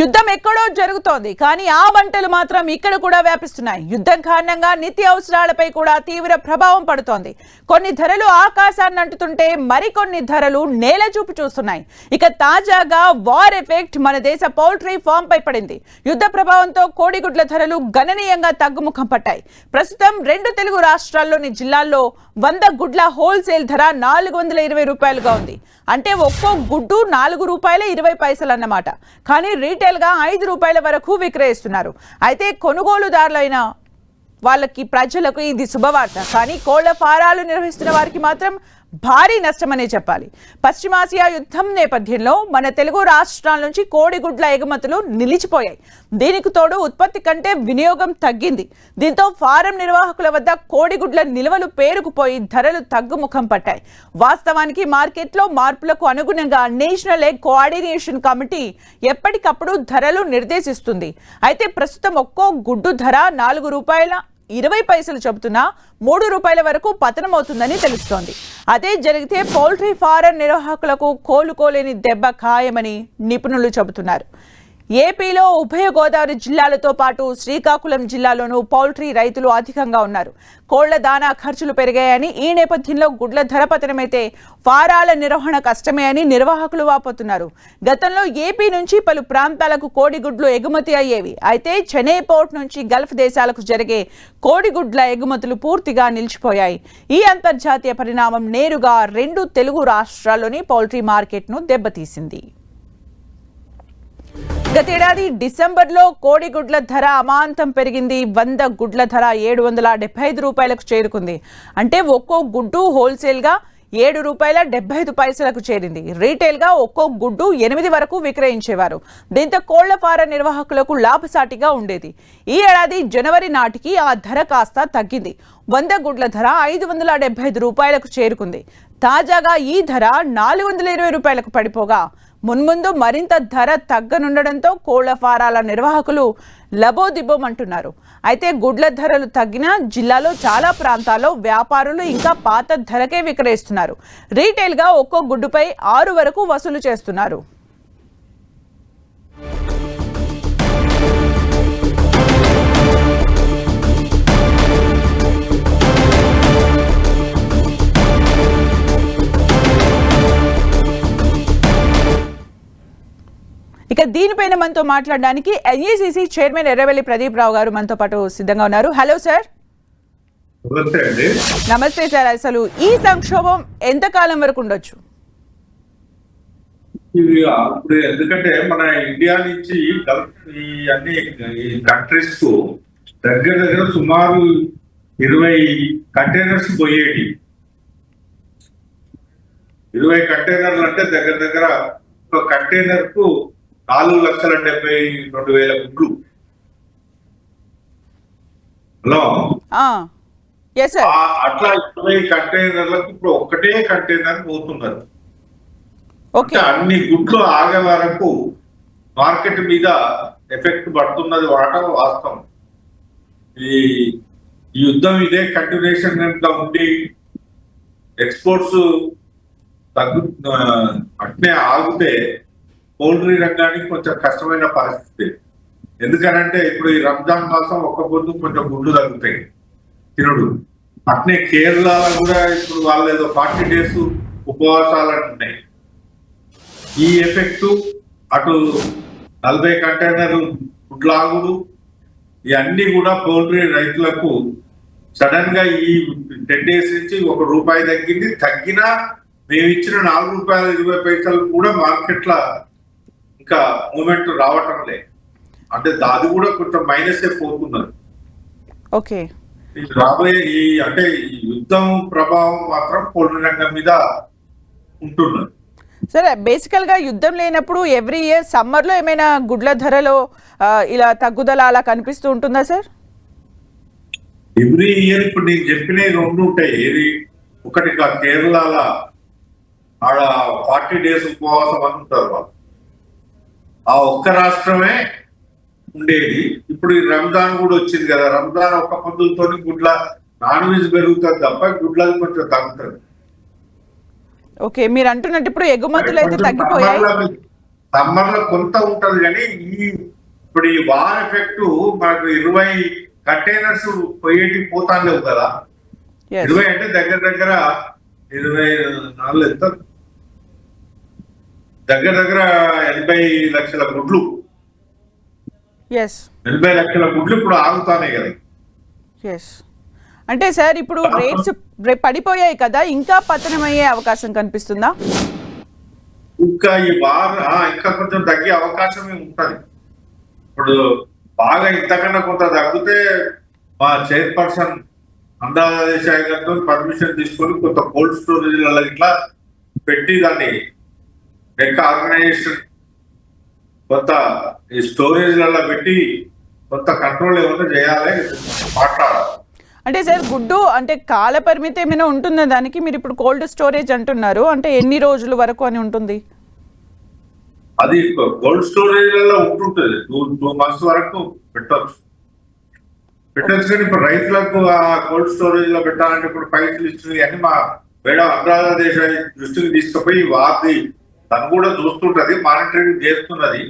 యుద్ధం ఎక్కడో జరుగుతోంది కానీ ఆ మంటలు మాత్రం ఇక్కడ కూడా వ్యాపిస్తున్నాయి. యుద్ధం కారణంగా నిత్య అవసరాలపై కూడా తీవ్ర ప్రభావం పడుతోంది. కొన్ని ధరలు ఆకాశాన్ని అంటుతుంటే మరికొన్ని ధరలు నేల చూపు చూస్తున్నాయి. ఇక తాజాగా వార్ ఎఫెక్ట్ మన దేశ పౌల్ట్రీ ఫామ్ పై పడింది. యుద్ధ ప్రభావంతో కోడిగుడ్ల ధరలు గణనీయంగా తగ్గుముఖం పట్టాయి. ప్రస్తుతం 2 తెలుగు రాష్ట్రాల్లోని జిల్లాల్లో 100 గుడ్ల హోల్సేల్ ధర 420 రూపాయలుగా ఉంది. అంటే ఒక్కో గుడ్డు 4 రూపాయల 20 పైసలు అన్నమాట. కానీ రీటైల్ గా 5 రూపాయల వరకు విక్రయిస్తున్నారు. అయితే కొనుగోలుదారులైన వాళ్ళకి ప్రజలకు ఇది శుభవార్త. కానీ కోళ్ల ఫారాలు నిర్వహిస్తున్న వారికి మాత్రం భారీ నష్టమనే చెప్పాలి. పశ్చిమాసియా యుద్ధం నేపథ్యంలో మన తెలుగు రాష్ట్రాల నుంచి కోడిగుడ్ల ఎగుమతులు నిలిచిపోయాయి. దీనికి తోడు ఉత్పత్తి కంటే వినియోగం తగ్గింది. దీంతో ఫారం నిర్వాహకుల వద్ద కోడిగుడ్ల నిల్వలు పేరుకుపోయి ధరలు తగ్గుముఖం పట్టాయి. వాస్తవానికి మార్కెట్లో మార్పులకు అనుగుణంగా నేషనల్ ఎగ్ కోఆర్డినేషన్ కమిటీ ఎప్పటికప్పుడు ధరలు నిర్దేశిస్తుంది. అయితే ప్రస్తుతం ఒక్కో గుడ్డు ధర 4 రూపాయల 20 పైసలు చెబుతున్నా 3 రూపాయల వరకు పతనమవుతుందని తెలుస్తోంది. అదే జరిగితే పౌల్ట్రీ ఫారం నిర్వాహకులకు కోలుకోలేని దెబ్బ ఖాయమని నిపుణులు చెబుతున్నారు. ఏపీలో ఉభయ గోదావరి జిల్లాలతో పాటు శ్రీకాకుళం జిల్లాలోనూ పౌల్ట్రీ రైతులు అధికంగా ఉన్నారు. కోళ్ల దానా ఖర్చులు పెరిగాయని, ఈ నేపథ్యంలో గుడ్ల ధర పతనమైతే ఫారాల నిర్వహణ కష్టమే అని నిర్వాహకులు వాపోతున్నారు. గతంలో ఏపీ నుంచి పలు ప్రాంతాలకు కోడిగుడ్లు ఎగుమతి అయ్యేవి. అయితే చెన్నై పోర్ట్ నుంచి గల్ఫ్ దేశాలకు జరిగే కోడిగుడ్ల ఎగుమతులు పూర్తిగా నిలిచిపోయాయి. ఈ అంతర్జాతీయ పరిణామం నేరుగా 2 తెలుగు రాష్ట్రాల్లోని పౌల్ట్రీ మార్కెట్ను దెబ్బతీసింది. గతేడాది డిసెంబర్లో కోడిగుడ్ల ధర అమాంతం పెరిగింది. 100 గుడ్ల ధర 775 రూపాయలకు చేరుకుంది. అంటే ఒక్కో గుడ్డు హోల్సేల్గా 7 రూపాయల 75 పైసలకు చేరింది. రీటైల్గా ఒక్కో గుడ్డు 8 వరకు విక్రయించేవారు. దీంతో కోళ్ల ఫారం నిర్వాహకులకు లాభసాటిగా ఉండేది. ఈ ఏడాది జనవరి నాటికి ఆ ధర కాస్త తగ్గింది. 100 గుడ్ల ధర 575 రూపాయలకు చేరుకుంది. తాజాగా ఈ ధర 420 రూపాయలకు పడిపోగా మున్ముందు మరింత ధర తగ్గనుండడంతో కోళ్ల ఫారాల నిర్వాహకులు లబోదిబోమంటున్నారు. అయితే గుడ్ల ధరలు తగ్గిన జిల్లాలో చాలా ప్రాంతాల్లో వ్యాపారులు ఇంకా పాత ధరకే విక్రయిస్తున్నారు. రీటైల్గా ఒక్కో గుడ్డుపై 6 వరకు వసూలు చేస్తున్నారు. ఇక దీనిపైన మనతో మాట్లాడడానికి ఎన్ఈసిసి చైర్మన్ ఎర్రవెల్లి ప్రదీప్ రావు గారు మనతో పాటు సిద్ధంగా ఉన్నారు. Hello sir. నమస్తే సార్. అసలు ఈ సంక్షోభం ఎంతకాలం వరకు ఉండొచ్చు? ఎందుకంటే మన ఇండియా నుంచి ఈ అన్ని కంట్రీస్ కు దగ్గర సుమారు 20 కంటైనర్స్ పోయేటి. 20 కంటైనర్లు అంటే దగ్గర ఒక కంటైనర్ కు 4,72,000 గుడ్లు. హలో, అట్లా 20 కంటైనర్లకు ఇప్పుడు ఒకటే కంటైనర్ పోతున్నారు. అన్ని గుడ్లు ఆగే వరకు మార్కెట్ మీద ఎఫెక్ట్ పడుతున్నది వాడటం వాస్తవం. ఈ యుద్ధం ఇదే కంటిన్యూషన్ గా ఉండి ఎక్స్పోర్ట్స్ అట్నే ఆగితే పౌల్ట్రీ రంగానికి కొంచెం కష్టమైన పరిస్థితి. ఎందుకనంటే ఇప్పుడు ఈ రంజాన్ మాసం ఒక్క పొద్దు కొంచెం గుడ్లు తగ్గుతాయి తినడు. అట్నే కేరళలో కూడా ఇప్పుడు వాళ్ళు ఏదో 40 days ఉపవాసాలు అంటున్నాయి. ఈ ఎఫెక్ట్ అటు 40 కంటైనర్లు గుడ్లాగుడు ఇవన్నీ కూడా పౌల్ట్రీ రైతులకు సడన్ గా ఈ 10 days నుంచి 1 రూపాయి తగ్గినా మేము ఇచ్చిన 4 రూపాయల 20 పైసలు కూడా మార్కెట్ లా ఇంకా మూమెంట్ రావటం లేదు. అంటే అది కూడా కొంచెం మైనస్ అయిపోతున్నారు. ఓకే, రాబోయే అంటే ఈ యుద్ధం ప్రభావం మాత్రం పౌల్ట్రీ రంగం మీద ఉంటున్నది. సరే, బేసికల్ గా యుద్ధం లేనప్పుడు ఎవ్రీ ఇయర్ సమ్మర్ లో ఏమైనా గుడ్ల ధరలో ఇలా తగ్గుదల అలా కనిపిస్తూ ఉంటుందా సార్? ఎవ్రీ ఇయర్ ఇప్పుడు నేను చెప్పిన 2 ఉంటాయి. ఏది ఒకటి కేరళలో ఆడ 40 days ఉపవాసం అని ఉంటారు వాళ్ళు. ఆ ఒక్క రాష్ట్రమే ఉండేది. ఇప్పుడు ఈ రంజాన్ కూడా వచ్చింది కదా, రంజాన్ ఒక్క పొద్దులతో గుడ్ల నాన్ వెజ్ పెరుగుతుంది తప్ప గుడ్లది కొంచెం తగ్గుతుంది. ఓకే, మీరు అంటున్నట్టు ఇప్పుడు ఎగుమతులు అయితే తగ్గిపోయాయి. సమ్మర్ లో కొంత ఉంటది కానీ ఇప్పుడు ఈ వార్ ఎఫెక్ట్ మనకు 20 కంటైనర్స్ పోయేటి పోతాను లేవు కదా. 20 అంటే దగ్గర 24 ఎంత దగ్గర 80 లక్షల గుడ్లు 80 లక్షల గుడ్లు ఇప్పుడు ఆగుతానే కదా. అంటే సార్ ఇప్పుడు రేట్స్ పడిపోయాయి కదా, ఇంకా పతనమయ్యే అవకాశం కనిపిస్తుందా? ఇంకా ఈ వార్ ఇంకా కొంచెం తగ్గే అవకాశమే ఉంటది. ఇప్పుడు బాగా ఇంతకన్నా కొంత తగ్గితే మా చైర్పర్సన్ ఆంధ్రప్రదేశ్ గారితో పర్మిషన్ తీసుకొని కొంత కోల్డ్ స్టోరేజ్ ఇట్లా పెట్టి దాన్ని ఆర్గనైజేషన్ కొంత ఈ స్టోరేజ్లలో పెట్టి కొంత కంట్రోల్ ఏమైనా చేయాలి, మాట్లాడాలి. అంటే సార్ గుడ్డు అంటే కాల పరిమితి ఏమైనా ఉంటుందా దానికి? మీరు ఇప్పుడు కోల్డ్ స్టోరేజ్ అంటున్నారు, అంటే ఎన్ని రోజుల వరకు అని ఉంటుంది? అది కోల్డ్ స్టోరేజ్లలో ఉంటుంటుంది 2 months వరకు పెట్టచ్చు కానీ ఇప్పుడు రైతులకు ఆ కోల్డ్ స్టోరేజ్ లో పెట్టాలంటే ఇప్పుడు పైసలు ఇస్తుంది అని మా మేడం ఆంధ్రప్రదేశ్ దృష్టికి తీసుకుపోయి వారి తను కూడా చూస్తుంటది, మానిటరింగ్ చేస్తున్నది.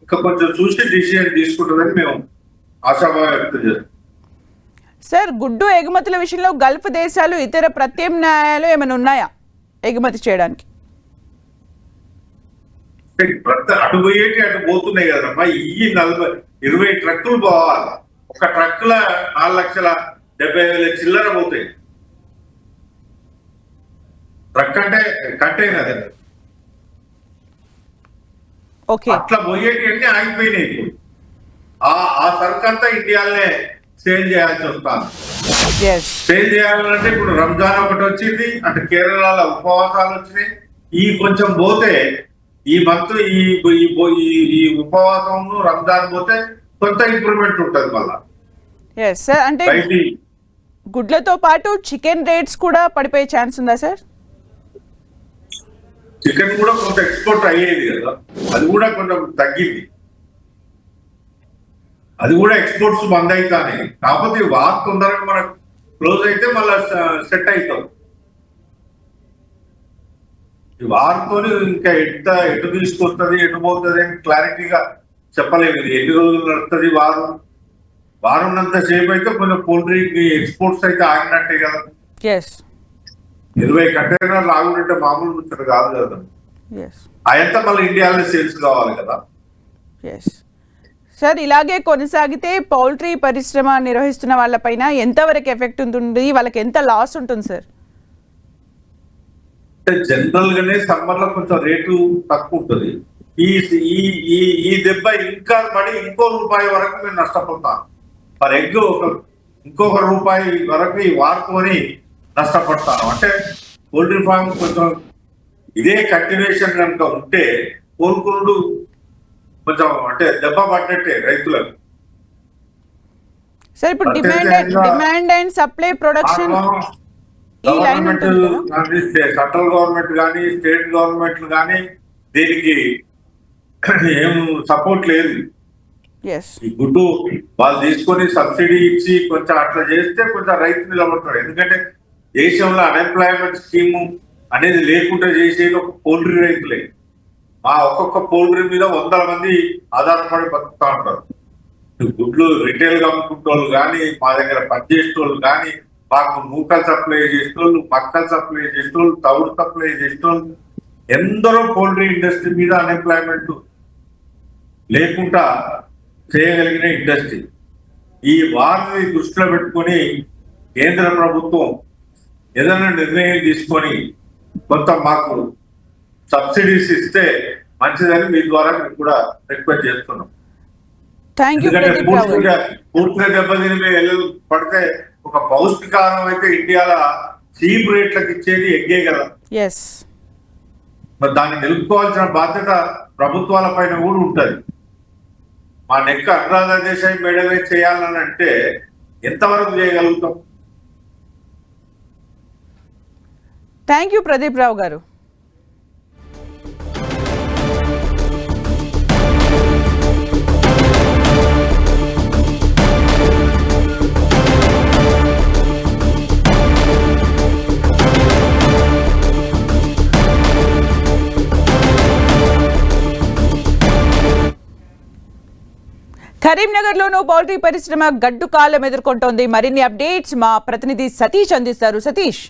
ఇంకా కొంచెం చూసి డిసిజన్ తీసుకుంటుందని మేము ఆశాభావం వ్యక్తం చేస్తాం. సార్ గుడ్డు ఎగుమతుల విషయంలో గల్ఫ్ దేశాలు ఇతర ప్రత్యామ్నాయాలు ఏమైనా ఉన్నాయా ఎగుమతి చేయడానికి? అటు పోయేటి అటు పోతున్నాయి కదమ్మా. ఈ 20 ట్రక్కులు పోవాలి, ఒక ట్రక్కుల 4,70,000 చిల్లర పోతాయి. ట్రక్ అంటే కంటైనర్ అట్లా పోయేటి అన్ని ఆగిపోయినాయి. ఇప్పుడు ఆ సరుకు అంతా ఇండియాలోనే సేల్ చేయాల్సి వస్తాను. సేల్ చేయాలంటే ఇప్పుడు రంజాన్ ఒకటి వచ్చింది, అంటే కేరళలో ఉపవాసాలు వచ్చినాయి. ఈ కొంచెం పోతే ఈ మంత్ ఈ ఉపవాసం రంజాన్ పోతే కొంత ఇంప్రూవ్మెంట్ ఉంటుంది మళ్ళా. అంటే గుడ్లతో పాటు చికెన్ రేట్స్ కూడా పడిపోయే ఛాన్స్ ఉందా సార్? చికెన్ కూడా కొంత ఎక్స్పోర్ట్ అయ్యేది కదా, అది కూడా కొంచెం తగ్గింది. అది కూడా ఎక్స్పోర్ట్స్ బంద్ అవుతాయి. కాకపోతే వార్ తొందరగా మనకు క్లోజ్ అయితే మళ్ళీ సెట్ అవుతాం. ఈ వార్తో ఇంకా ఎటు తీసుకొస్తుంది ఎటు పోతుంది అని క్లారిటీగా చెప్పలేము. ఇది ఎన్ని రోజులు నడుస్తుంది వారు ఉన్నంత సేపు అయితే కొంచెం పోల్ట్రీ ఎక్స్పోర్ట్స్ అయితే ఆగినట్టే కదా. 20 కంటైనర్లు ఆగుంటే మామూలు ముచ్చట కాదు కదా. అదంతా మళ్ళీ ఇండియాలో సేల్స్ కావాలి కదా. సార్ ఇలాగే కొనసాగితే పౌల్ట్రీ పరిశ్రమ నిర్వహిస్తున్న వాళ్ళపైన ఎంతవరకు ఎఫెక్ట్ ఉంటుంది, వాళ్ళకి ఎంత లాస్ ఉంటుంది సార్? జనరల్ గానే సమ్మర్ లో కొంచెం రేటు తక్కువ ఉంటుంది. ఈ దెబ్బ ఇంకా పడి ₹1 వరకు మేము నష్టపోతాం. పర్ ఎగ్ ఇంకొక ₹1 వరకు ఈ వార్తోని నష్టపడతాను. అంటే పౌల్ట్రీ ఫార్మ్ కొంచెం ఇదే కంటిన్యూషన్ కనుక ఉంటే కోలుకునుడు కొంచెం అంటే దెబ్బ పడ్డట్టే రైతులకు. సార్ ఇప్పుడు demand and supply production government central government కానీ స్టేట్ గవర్నమెంట్లు కానీ దీనికి ఏం సపోర్ట్ లేదు. ఈ గుడ్డు వాళ్ళు తీసుకొని సబ్సిడీ ఇచ్చి కొంచెం అట్లా చేస్తే కొంచెం రైతు నిలబడతాడు. ఎందుకంటే దేశంలో అన్ఎంప్లాయ్మెంట్ స్కీమ్ అనేది లేకుండా చేసేది ఒక పౌల్ట్రీ రైతులే. మా ఒక్కొక్క పౌల్ట్రీ మీద 100 మంది ఆధారపడి బతుకుతా ఉంటారు. గుడ్లు రిటైల్ గా అమ్ముకుంటోళ్ళు కానీ, మా దగ్గర పనిచేసేటోళ్ళు కానీ, మాకు నూకలు సప్లై చేసేటోళ్ళు, మక్కలు సప్లై చేసేటోళ్ళు, తవుడు సప్లై చేసేటోళ్ళు, ఎందరో పౌల్ట్రీ ఇండస్ట్రీ మీద అన్ఎంప్లాయ్మెంట్ లేకుండా చేయగలిగిన ఇండస్ట్రీ. ఈ వారిని దృష్టిలో పెట్టుకొని కేంద్ర ప్రభుత్వం ఏదైనా నిర్ణయం తీసుకొని కొంత మాకు సబ్సిడీస్ ఇస్తే మంచిదని మీ ద్వారా మేము కూడా రిక్వెస్ట్ చేస్తున్నాం. ఎందుకంటే పూర్తిగా దెబ్బతిని పడితే ఒక పౌష్టికారం అయితే ఇండియాలో చీప్ రేట్లకు ఇచ్చేది ఎగ్గే కదా. మరి దాన్ని నిలుపుకోవాల్సిన బాధ్యత ప్రభుత్వాల పైన కూడా ఉంటది. మా నెక్క ఆంధ్రప్రదేశ్ మేడమే చేయాలని అంటే ఎంతవరకు చేయగలుగుతాం? థ్యాంక్ యూ ప్రదీప్ రావు గారు. కరీంనగర్లోనూ పౌల్ట్రీ పరిశ్రమ గడ్డు కాలం ఎదుర్కొంటోంది. మరిన్ని అప్డేట్స్ మా ప్రతినిధి సతీష్ అందిస్తారు. సతీష్.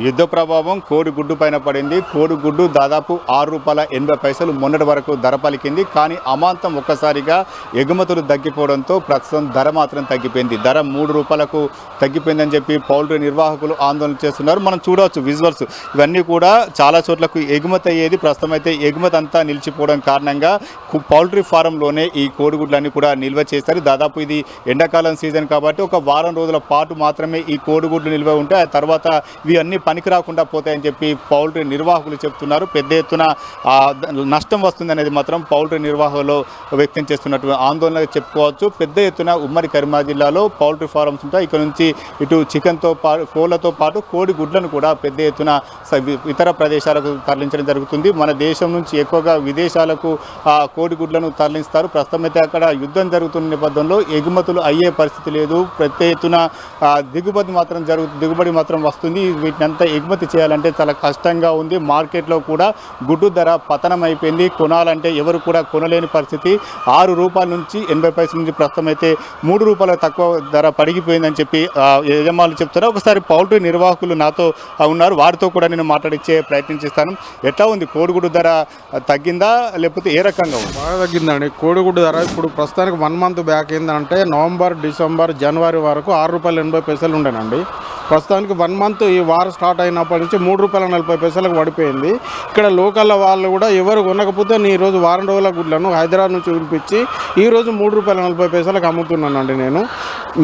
యుద్ధ ప్రభావం కోడిగుడ్డు పైన పడింది. కోడిగుడ్డు దాదాపు ₹6.80 మొన్నటి వరకు ధర పలికింది. కానీ అమాంతం ఒక్కసారిగా ఎగుమతులు తగ్గిపోవడంతో ప్రస్తుతం ధర మాత్రం తగ్గిపోయింది. ధర ₹3 తగ్గిపోయిందని చెప్పి పౌల్ట్రీ నిర్వాహకులు ఆందోళన చేస్తున్నారు. మనం చూడవచ్చు విజువల్స్, ఇవన్నీ కూడా చాలా చోట్లకు ఎగుమతి అయ్యేది. ప్రస్తుతం అయితే ఎగుమతి అంతా నిలిచిపోవడం కారణంగా పౌల్ట్రీ ఫారంలోనే ఈ కోడిగుడ్లన్నీ కూడా నిల్వ చేస్తారు. దాదాపు ఇది ఎండాకాలం సీజన్ కాబట్టి ఒక వారం రోజుల పాటు మాత్రమే ఈ కోడిగుడ్లు నిల్వ ఉంటే ఆ తర్వాత అన్ని పనికి రాకుండా పోతాయని చెప్పి పౌల్ట్రీ నిర్వాహకులు చెప్తున్నారు. పెద్ద ఎత్తున నష్టం వస్తుంది అనేది మాత్రం పౌల్ట్రీ నిర్వాహకులు వ్యక్తం చేస్తున్నట్టు ఆందోళన చెప్పుకోవచ్చు. పెద్ద ఎత్తున ఉమ్మడి కరీంనగర్ జిల్లాలో పౌల్ట్రీ ఫారమ్స్ ఉంటాయి. ఇక్కడ నుంచి ఇటు చికెన్తో పాటు కోళ్లతో పాటు కోడి గుడ్లను కూడా పెద్ద ఎత్తున ఇతర ప్రదేశాలకు తరలించడం జరుగుతుంది. మన దేశం నుంచి ఎక్కువగా విదేశాలకు కోడి గుడ్లను తరలిస్తారు. ప్రస్తుతం అయితే అక్కడ యుద్ధం జరుగుతున్న నేపథ్యంలో ఎగుమతులు అయ్యే పరిస్థితి లేదు. పెద్ద ఎత్తున దిగుబడి మాత్రం వస్తుంది. వీటినంతా ఎగుమతి చేయాలంటే చాలా కష్టంగా ఉంది. మార్కెట్లో కూడా గుడ్డు ధర పతనం అయిపోయింది. కొనాలంటే ఎవరు కూడా కొనలేని పరిస్థితి. ₹6 నుంచి 80 పైసల నుంచి ప్రస్తుతం అయితే ₹3 తక్కువ ధర పడిగిపోయిందని చెప్పి యజమానులు చెప్తారు. ఒకసారి పౌల్ట్రీ నిర్వాహకులు నాతో ఉన్నారు, వారితో కూడా నేను మాట్లాడించే ప్రయత్నం చేస్తాను. ఎట్లా ఉంది కోడిగుడ్డు ధర, తగ్గిందా లేకపోతే ఏ రకంగా ఉంది? బాగా తగ్గిందండి కోడిగుడ్డు ధర. ఇప్పుడు ప్రస్తుతానికి 1 మంత్ బ్యాక్ ఏంటంటే నవంబర్, డిసెంబర్, జనవరి వరకు ₹6.80 ఉండేనండి. ప్రస్తుతానికి 1 మంత్ ఈ వారం స్టార్ట్ అయినప్పటి నుంచి ₹3.40 పడిపోయింది. ఇక్కడ లోకల్ వాళ్ళు కూడా ఎవరు కొనకపోతే నేను ఈరోజు వారం రోజుల గుడ్లను హైదరాబాద్ నుంచి పిలిపించి ఈరోజు ₹3.40 అమ్ముతున్నానండి. నేను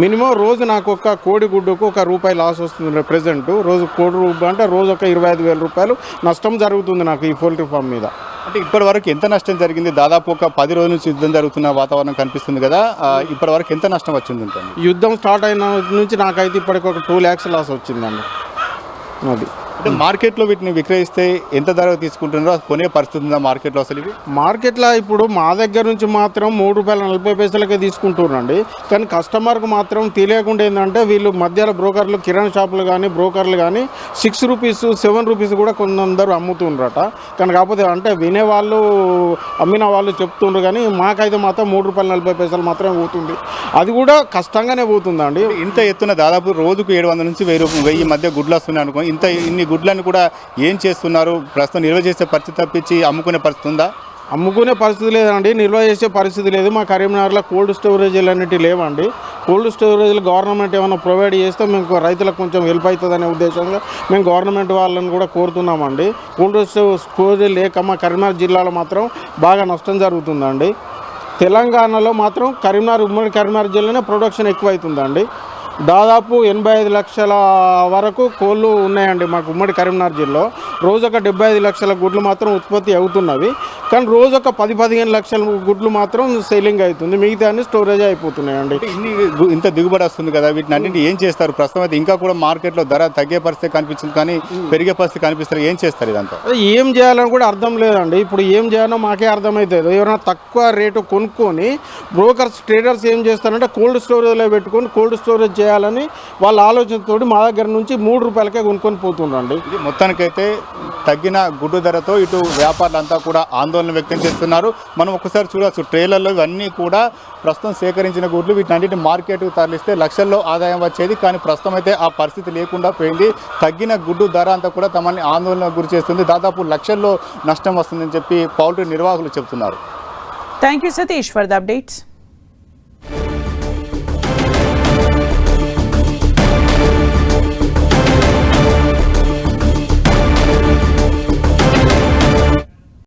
మినిమం రోజు నాకు ఒక కోడి గుడ్డుకు ₹1 లాస్ వస్తుంది. ప్రెజెంట్ రోజు కోడి రూపాయ అంటే రోజు ఒక ₹25,000 నష్టం జరుగుతుంది నాకు ఈ పౌల్ట్రీ ఫామ్ మీద. అంటే ఇప్పటి వరకు ఎంత నష్టం జరిగింది? దాదాపు ఒక 10 రోజుల నుంచి యుద్ధం జరుగుతున్న వాతావరణం కనిపిస్తుంది కదా, ఇప్పటి వరకు ఎంత నష్టం వచ్చింది? యుద్ధం స్టార్ట్ అయిన నుంచి నాకైతే ఇప్పటికి ఒక 2 lakhs లాస్ వచ్చిందండి. అది అంటే మార్కెట్లో వీటిని విక్రయిస్తే ఎంత ధర తీసుకుంటున్నారో కొనే పరిస్థితి ఉందా మార్కెట్లో? అసలు ఇవి మార్కెట్లో ఇప్పుడు మా దగ్గర నుంచి మాత్రం ₹3.40 తీసుకుంటున్నారండి. కానీ కస్టమర్కు మాత్రం తెలియకుండా ఏంటంటే వీళ్ళు మధ్యలో బ్రోకర్లు, కిరాణా షాపులు కానీ బ్రోకర్లు కానీ ₹6, ₹7 కూడా కొందరు అమ్ముతుండ్రట. కానీ కాకపోతే అంటే వినేవాళ్ళు, అమ్మిన వాళ్ళు చెప్తుండ్రు. కానీ మాకైతే మాత్రం ₹3.40 మాత్రమే పోతుంది. అది కూడా కష్టంగానే పోతుందండి. ఇంత ఎత్తున దాదాపు రోజుకు 700 నుంచి 1000 మధ్య గుడ్లు వస్తున్నాయి అనుకో. ఇన్ని గుడ్లను కూడా ఏం చేస్తున్నారు? ప్రస్తుతం నిల్వ చేసే పరిస్థితి తప్పించి అమ్ముకునే పరిస్థితి ఉందా? అమ్ముకునే పరిస్థితి లేదండి, నిల్వ చేసే పరిస్థితి లేదు. మా కరీంనగర్లో కోల్డ్ స్టోరేజీలు అనేవి లేవండి. కోల్డ్ స్టోరేజీలు గవర్నమెంట్ ఏమైనా ప్రొవైడ్ చేస్తే మేము రైతులకు కొంచెం హెల్ప్ అవుతుందనే ఉద్దేశంగా మేము గవర్నమెంట్ వాళ్ళని కూడా కోరుతున్నామండి. కోల్డ్ స్టోరేజ్ లేక మా కరీంనగర్ జిల్లాలో మాత్రం బాగా నష్టం జరుగుతుందండి. తెలంగాణలో మాత్రం ఉమ్మడి కరీంనగర్ జిల్లానే ప్రొడక్షన్ ఎక్కువ అవుతుందండి. దాదాపు 85 లక్షల వరకు కోళ్ళు ఉన్నాయండి మాకు ఉమ్మడి కరీంనగర్ జిల్లాలో. రోజు ఒక 75 లక్షల గుడ్లు మాత్రం ఉత్పత్తి అవుతున్నవి. కానీ రోజు ఒక 10-15 లక్షల గుడ్లు మాత్రం సెల్లింగ్ అవుతుంది. మిగతా అన్ని స్టోరేజ్ అయిపోతున్నాయండి. ఇంత దిగుబడి వస్తుంది కదా, వీటిని అన్నింటి ఏం చేస్తారు? ప్రస్తుతం అయితే ఇంకా కూడా మార్కెట్లో ధర తగ్గే పరిస్థితి కనిపిస్తుంది, కానీ పెరిగే పరిస్థితి కనిపిస్తారు. ఏం చేస్తారు ఇదంతా? ఏం చేయాలని కూడా అర్థం లేదండి. ఇప్పుడు ఏం చేయాలో మాకే అర్థమవుతుంది. ఎవరైనా తక్కువ రేటు కొనుక్కొని బ్రోకర్స్, ట్రేడర్స్ ఏం చేస్తారంటే కోల్డ్ స్టోరేజ్లో పెట్టుకొని కోల్డ్ స్టోరేజ్ చేయాలని వాళ్ళ ఆలోచనతో మా దగ్గర నుంచి ₹3 కొనుక్కొని పోతుండ్రండి. ఇది మొత్తానికైతే తగ్గిన గుడ్డు ధరతో ఇటు వ్యాపారులంతా కూడా ఆందోళన వ్యక్తం చేస్తున్నారు. మనం ఒకసారి చూడవచ్చు, ట్రేలర్లో ఇవన్నీ కూడా ప్రస్తుతం సేకరించిన గుడ్లు, వీటిని మార్కెట్కు తరలిస్తే లక్షల్లో ఆదాయం వచ్చేది. కానీ ప్రస్తుతం అయితే ఆ పరిస్థితి లేకుండా పోయింది. తగ్గిన గుడ్డు ధర అంతా కూడా తమని ఆందోళనకు గురి చేస్తుంది. దాదాపు లక్షల్లో నష్టం వస్తుందని చెప్పి పౌల్ట్రీ నిర్వాహకులు చెబుతున్నారు. Thank you Satish for the updates.